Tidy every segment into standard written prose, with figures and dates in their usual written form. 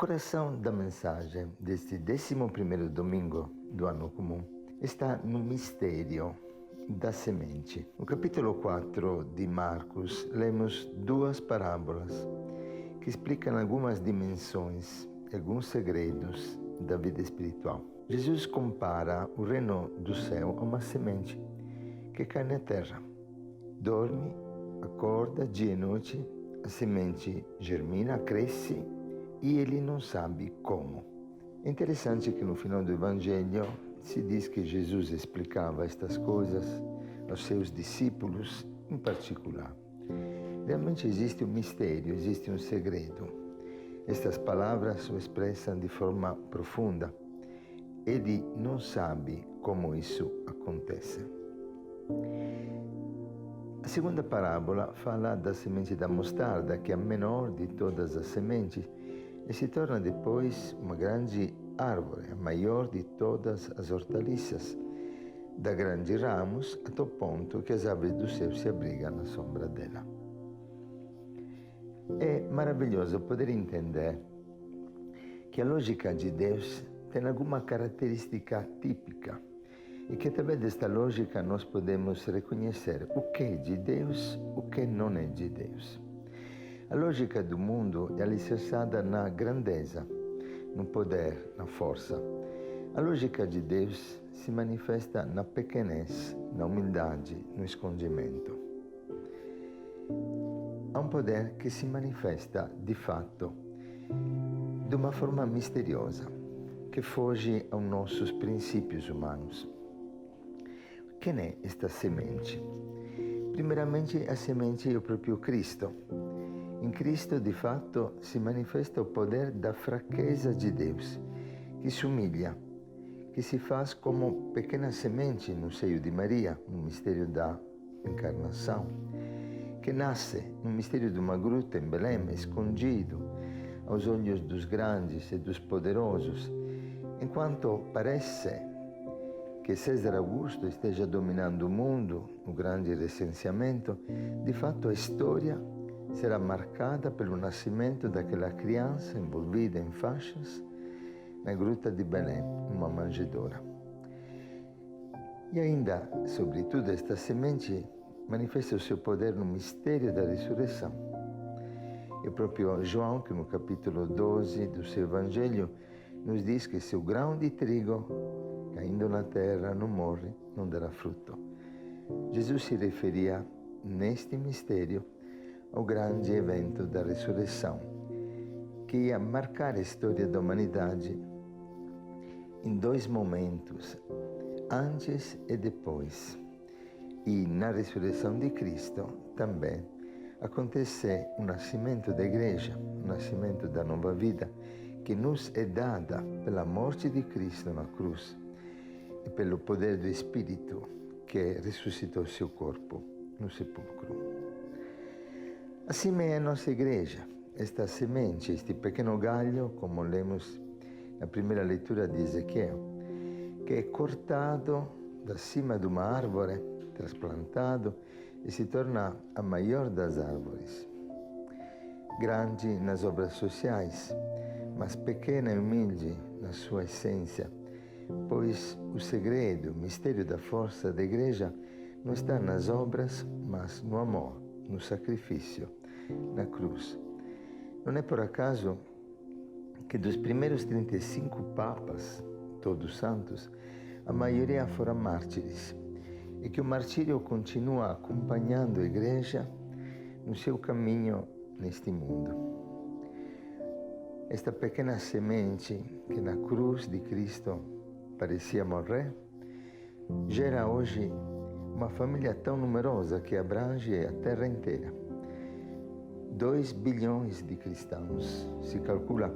coração da mensagem deste 11º domingo do ano comum está no mistério da semente. No capítulo 4 de Marcos, lemos duas parábolas que explicam algumas dimensões, alguns segredos da vida espiritual. Jesus compara o reino do céu a uma semente que cai na terra. Dorme, acorda dia e noite, a semente germina, cresce e ele não sabe como. É interessante que no final do Evangelho se diz que Jesus explicava estas coisas aos seus discípulos em particular. Realmente existe um mistério, existe um segredo. Estas palavras o expressam de forma profunda. Ele não sabe como isso acontece. A segunda parábola fala da semente da mostarda, que é a menor de todas as sementes, e se torna depois uma grande árvore, a maior de todas as hortaliças. Dá grandes ramos, a tal ponto que as aves do céu se abrigam na sombra dela. É maravilhoso poder entender que a lógica de Deus tem alguma característica típica e que através desta lógica nós podemos reconhecer o que é de Deus, o que não é de Deus. A lógica do mundo é alicerçada na grandeza, no poder, na força. A lógica de Deus se manifesta na pequenez, na humildade, no escondimento. Há um poder que se manifesta, de fato, de uma forma misteriosa, que foge aos nossos princípios humanos. Quem é esta semente? Primeiramente, a semente é o próprio Cristo. Em Cristo, de fato, se manifesta o poder da fraqueza de Deus, que se humilha, que se faz como pequena semente no seio de Maria, no mistério da encarnação, que nasce no mistério de uma gruta em Belém, escondido aos olhos dos grandes e dos poderosos, enquanto parece que César Augusto esteja dominando o mundo, o grande recenseamento, de fato a história será marcada pelo nascimento daquela criança envolvida em faixas na gruta de Belém, numa manjedoura. E ainda, sobretudo, esta semente manifesta o seu poder no mistério da ressurreição. E o próprio João, que no capítulo 12 do seu Evangelho, nos diz que se o grão de trigo, caindo na terra, não morre, não dará fruto. Jesus se referia, neste mistério, ao grande evento da ressurreição, que ia marcar a história da humanidade em dois momentos, antes e depois. E na ressurreição de Cristo também acontece o nascimento da Igreja, o nascimento da nova vida, que nos é dada pela morte de Cristo na cruz e pelo poder do Espírito que ressuscitou seu corpo no sepulcro. Assim é a nossa igreja, esta semente, este pequeno galho, como lemos na primeira leitura de Ezequiel, que é cortado da cima de uma árvore, trasplantado e se torna a maior das árvores. Grande nas obras sociais, mas pequena e humilde na sua essência, pois o segredo, o mistério da força da igreja não está nas obras, mas no amor, no sacrifício, na cruz. Não é por acaso que dos primeiros 35 papas, todos santos, a maioria foram mártires, e que o martírio continua acompanhando a igreja no seu caminho neste mundo. Esta pequena semente que na cruz de Cristo parecia morrer, gera hoje uma família tão numerosa que abrange a terra inteira. 2 bilhões de cristãos. Se calcula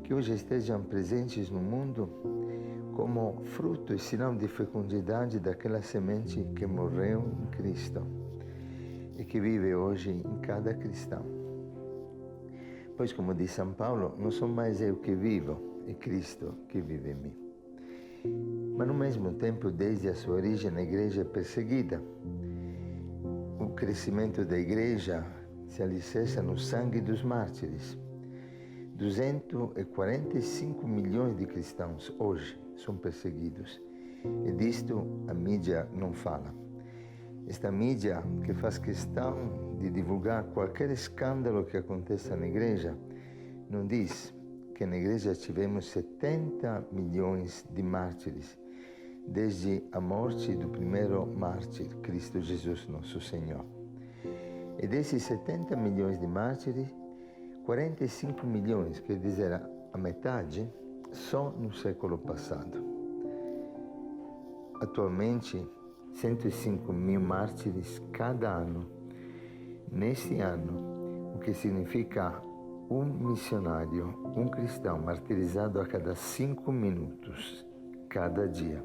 que hoje estejam presentes no mundo como fruto e sinal de fecundidade daquela semente que morreu em Cristo e que vive hoje em cada cristão. Pois, como diz São Paulo, não sou mais eu que vivo, é Cristo que vive em mim. Mas, no mesmo tempo, desde a sua origem, a igreja é perseguida. O crescimento da igreja se alicerça no sangue dos mártires. 245 milhões de cristãos hoje são perseguidos. E disto a mídia não fala. Esta mídia que faz questão de divulgar qualquer escândalo que aconteça na igreja, não diz que na igreja tivemos 70 milhões de mártires, desde a morte do primeiro mártir, Cristo Jesus, nosso Senhor. E desses 70 milhões de mártires, 45 milhões, quer dizer, a metade, só no século passado. Atualmente, 105 mil mártires cada ano. Neste ano, o que significa um missionário, um cristão martirizado a cada 5 minutos, cada dia.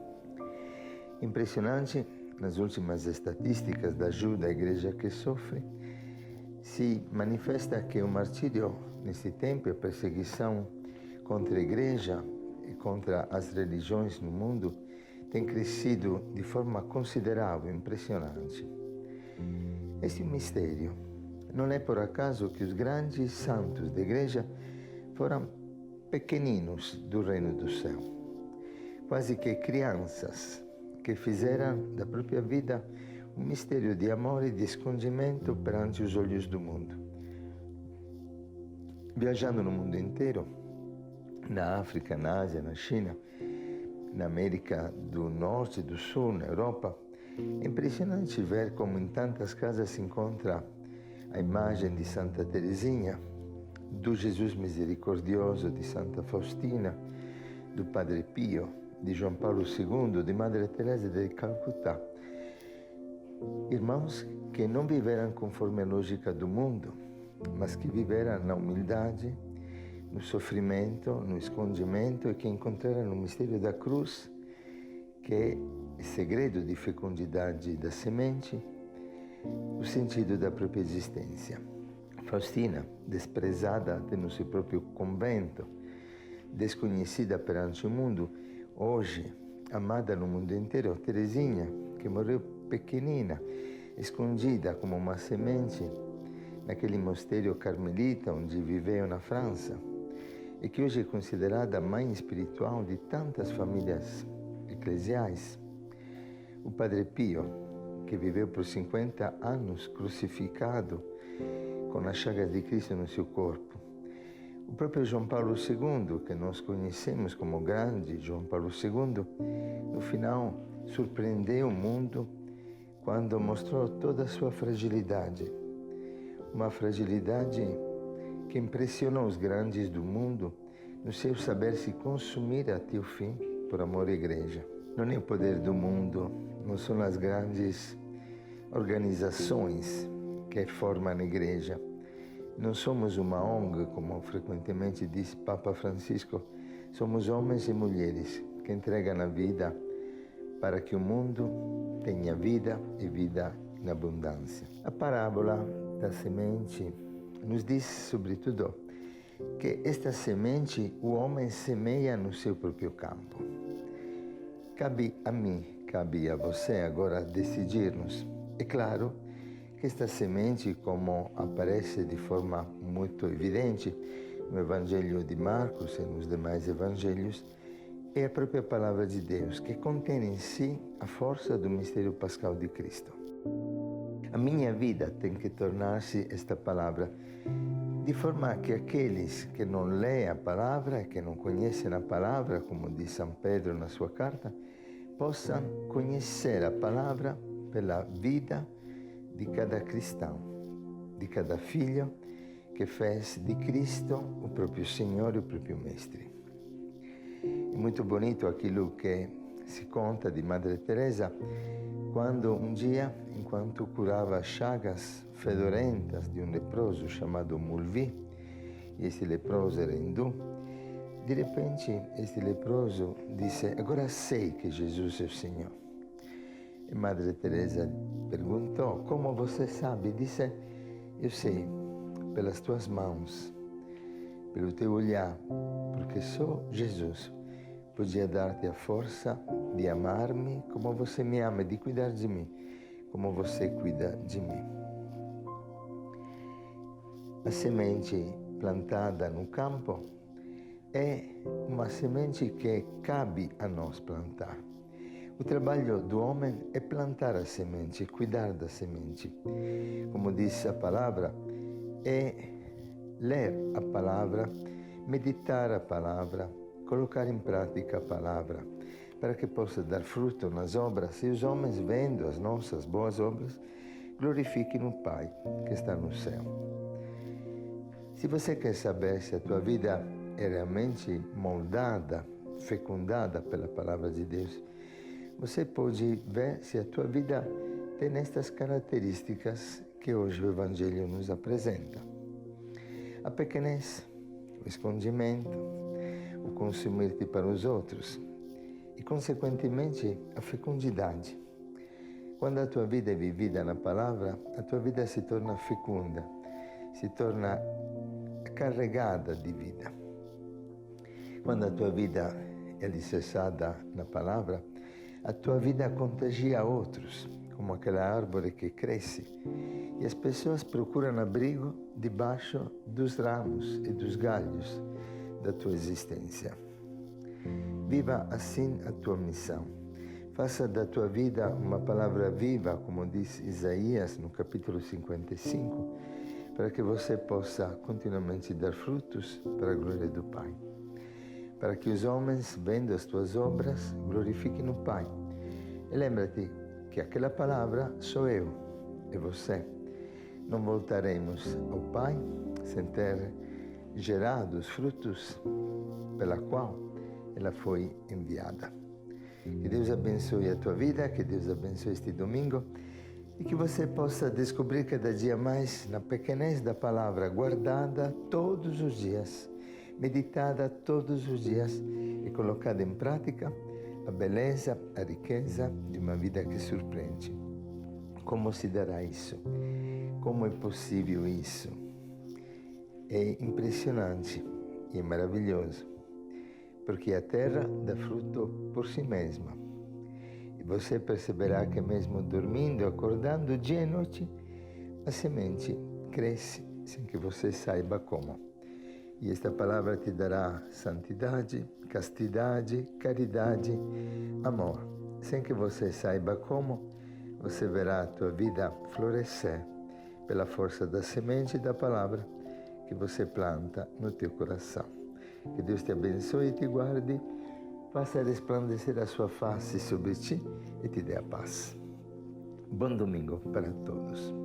Impressionante, nas últimas estatísticas da ajuda à igreja que sofre, se manifesta que o martírio, nesse tempo, a perseguição contra a igreja e contra as religiões no mundo, tem crescido de forma considerável, impressionante. Esse mistério não é por acaso que os grandes santos da igreja foram pequeninos do reino do céu, quase que crianças que fizeram da própria vida um mistério de amor e de escondimento perante os olhos do mundo. Viajando no mundo inteiro, na África, na Ásia, na China, na América do Norte e do Sul, na Europa, é impressionante ver como em tantas casas se encontra a imagem de Santa Teresinha, do Jesus Misericordioso, de Santa Faustina, do Padre Pio, de João Paulo II, de Madre Teresa de Calcutá. Irmãos que não viveram conforme a lógica do mundo, mas que viveram na humildade, no sofrimento, no escondimento e que encontraram no mistério da cruz, que é o segredo de fecundidade da semente, o sentido da própria existência. Faustina, desprezada até no seu próprio convento, desconhecida perante o mundo, hoje amada no mundo inteiro. Teresinha, que morreu pequenina, escondida como uma semente naquele mosteiro carmelita onde viveu na França, e que hoje é considerada a mãe espiritual de tantas famílias eclesiais. O Padre Pio, que viveu por 50 anos crucificado com as chagas de Cristo no seu corpo. O próprio João Paulo II, que nós conhecemos como grande João Paulo II, no final surpreendeu o mundo quando mostrou toda a sua fragilidade. Uma fragilidade que impressionou os grandes do mundo no seu saber se consumir até o fim por amor à igreja. Não é o poder do mundo, não são as grandes organizações que formam a igreja. Não somos uma ONG, como frequentemente diz Papa Francisco, somos homens e mulheres que entregam a vida para que o mundo tenha vida e vida em abundância. A parábola da semente nos diz, sobretudo, que esta semente o homem semeia no seu próprio campo. Cabe a mim, cabe a você agora decidirmos. É claro que esta semente, como aparece de forma muito evidente no Evangelho de Marcos e nos demais evangelhos, é a própria palavra de Deus, que contém em si a força do mistério pascal de Cristo. A minha vida tem que tornar-se esta palavra, de forma que aqueles que não leem a palavra, que não conhecem a palavra, como diz São Pedro na sua carta, possam conhecer a palavra pela vida de cada cristão, de cada filho que fez de Cristo o próprio Senhor e o próprio Mestre. É muito bonito aquilo que se conta de Madre Teresa, quando um dia, enquanto curava as chagas fedorentas de um leproso chamado Mulvi, e esse leproso era hindu, de repente este leproso disse: "Agora sei que Jesus é o Senhor." E Madre Teresa perguntou: "Como você sabe?" Disse: "Eu sei, pelas tuas mãos, pelo teu olhar, porque só Jesus podia dar-te a força de amar-me como você me ama, de cuidar de mim, como você cuida de mim." A semente plantada no campo é uma semente que cabe a nós plantar. O trabalho do homem é plantar a semente, cuidar da semente. Como diz a palavra, é ler a palavra, meditar a palavra, colocar em prática a palavra, para que possa dar fruto nas obras e os homens, vendo as nossas boas obras, glorifiquem o Pai que está no céu. Se você quer saber se a tua vida é realmente moldada, fecundada pela palavra de Deus, você pode ver se a tua vida tem estas características que hoje o Evangelho nos apresenta. A pequenez, o escondimento, o consumir-te para os outros e, consequentemente, a fecundidade. Quando a tua vida é vivida na palavra, a tua vida se torna fecunda, se torna carregada de vida. Quando a tua vida é alicerçada na palavra, a tua vida contagia outros, como aquela árvore que cresce, e as pessoas procuram abrigo debaixo dos ramos e dos galhos da tua existência. Viva assim a tua missão. Faça da tua vida uma palavra viva, como diz Isaías no capítulo 55, para que você possa continuamente dar frutos para a glória do Pai. Para que os homens, vendo as tuas obras, glorifiquem o Pai. E lembra-te que aquela palavra sou eu e você. Não voltaremos ao Pai sem ter gerado os frutos pela qual ela foi enviada. Que Deus abençoe a tua vida, que Deus abençoe este domingo e que você possa descobrir cada dia mais na pequenez da palavra, guardada todos os dias, meditada todos os dias e colocada em prática, a beleza, a riqueza de uma vida que surpreende. Como se dará isso? Como é possível isso? É impressionante e é maravilhoso, porque a terra dá fruto por si mesma. E você perceberá que mesmo dormindo, acordando dia e noite, a semente cresce sem que você saiba como. E esta palavra te dará santidade, castidade, caridade, amor. Sem que você saiba como, você verá a tua vida florescer pela força da semente da palavra que você planta no teu coração. Que Deus te abençoe e te guarde, faça resplandecer a sua face sobre ti e te dê a paz. Bom domingo para todos.